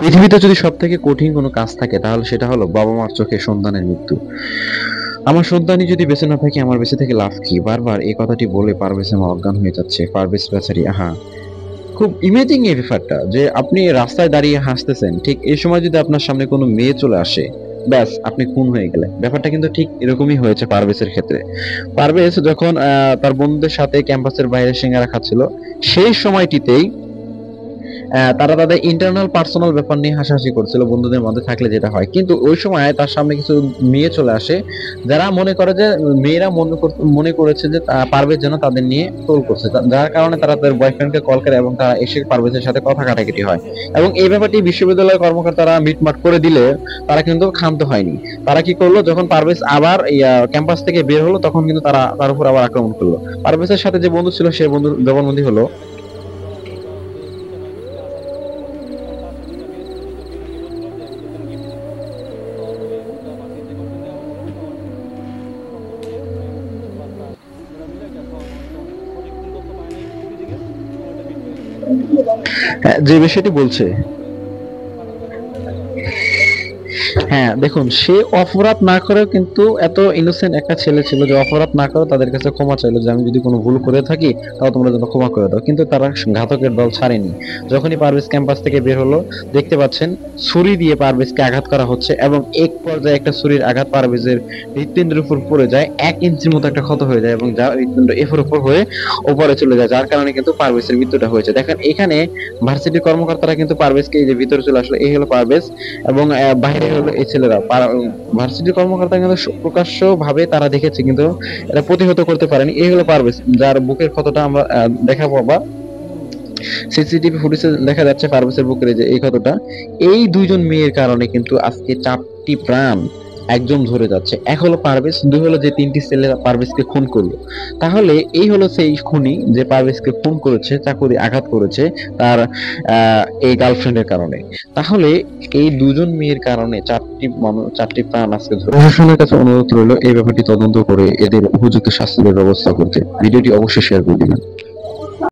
পৃথিবীতে যদি সব থেকে কঠিন কোনো কাজ থাকে তাহলে সেটা হলো বাবা মার চোখে সন্তানের মৃত্যু। আমার সন্তানই যদি বেঁচে না থাকে আমার বেঁচে থেকে লাভ কি? বারবার এই কথাটি বলে পারভেজ আমার অজ্ঞান হয়ে যাচ্ছে। পারভেজ বেচারি, আহা! খুব ইমেজিং এই ব্যাপারটা যে আপনি রাস্তায় দাঁড়িয়ে হাসতেছেন, ঠিক এই সময় যদি আপনার সামনে কোনো মেয়ে চলে আসে, ব্যাস আপনি খুন হয়ে গেলেন। ব্যাপারটা কিন্তু ঠিক এরকমই হয়েছে পারভেজের ক্ষেত্রে। পারভেজ যখন তার বন্ধুদের সাথে ক্যাম্পাসের বাইরে সিঙ্গারা খাচ্ছিল, সেই সময়টিতেই তারা তাদের ইন্টারনাল পার্সোনাল ব্যাপার নিয়ে হাসাহাসি করছিল বন্ধুদের মধ্যে থাকলে যেটা হয়, কিন্তু ওই সময় তার সামনে কিছু মেয়ে চলে আসে যারা মনে করে যে মেয়েরা মনে করেছে যে পারভেজ যেন তাদের নিয়ে ট্রোল করছে, যার কারণে তারা তাদের বয়ফ্রেন্ডকে কল করে এবং তারা এসে পারভেজের সাথে কথা কাটাকাটি হয়। এবং এই ব্যাপারটি বিশ্ববিদ্যালয়ের কর্মকর্তারা মিটমাট করে দিলে তারা কিন্তু ক্ষান্ত হয়নি। তারা কি করলো, যখন পারভেজ আবার ক্যাম্পাস থেকে বের হলো তখন কিন্তু তারা তার উপর আবার আক্রমণ করলো। পারভেজের সাথে যে বন্ধু ছিল সে বন্ধুর জবানবন্দি হলো। হ্যাঁ, যে বিষয়টি বলছে, হ্যাঁ দেখুন, সে অপরাধ না করেও কিন্তু এত ইনোসেন্ট একটা ছেলে ছিল যে অপরাধ না করে তাদের কাছে ক্ষমা চাইলো যে আমি যদি কোনো ভুল করে থাকি তাও তোমরা যেন ক্ষমা করে দাও, কিন্তু তারা ঘাতকের দল ছাড়েনি। যখনই পারভেজ ক্যাম্পাস থেকে বের হলো দেখতে পাচ্ছেন ছুরি দিয়ে পারভেজকে আঘাত করা হচ্ছে এবং এক পর্যায়ে একটা ছুরির আঘাত পারভেজের হৃৎপিণ্ডের উপর পড়ে যায়, 1 ইঞ্চির মতো একটা ক্ষত হয়ে যায় এবং যা হৃৎপিণ্ড এফের উপর হয়ে ওপরে চলে যায়, যার কারণে কিন্তু পারভেজের মৃত্যুটা হয়েছে। দেখেন এখানে ভার্সিটির কর্মকর্তারা কিন্তু পারভেজকে এই যে ভিতরে চলে আসলো, এই হলো পারভেজ এবং বাইরে হলো এই ছেলেরা। ভার্সিটির কর্মকর্তা কিন্তু প্রকাশ্য ভাবে তারা দেখেছে, কিন্তু এটা প্রতিহত করতে পারেনি। এই হলো পারভেজ, যার বুকের ক্ষতটা আমরা দেখাবো বা সিসিটিভি ফুটেজে দেখা যাচ্ছে পারভেজের বুকের এই যে এই ক্ষতটা। এই দুইজন মেয়ের কারণে কিন্তু আজকে 4টি প্রাণ একদম ঝরে যাচ্ছে। এক হলো পারভেজ, দুই হলো যে 3টি ছেলে পারভেজকে খুন করলো। তাহলে এই হলো সেই খুনি যে পারভেজকে খুন করেছে, চাকু দিয়ে আঘাত করেছে তার এই গার্লফ্রেন্ডের কারণে। তাহলে এই দুজন মেয়ের কারণে 4টি প্রাণ আজকে ঝরে। প্রশাসনের কাছে অনুরোধ রইল এই ব্যাপারটি তদন্ত করে এদের উপযুক্ত শাস্তির ব্যবস্থা করতে। ভিডিওটি অবশ্যই শেয়ার করে দিবেন।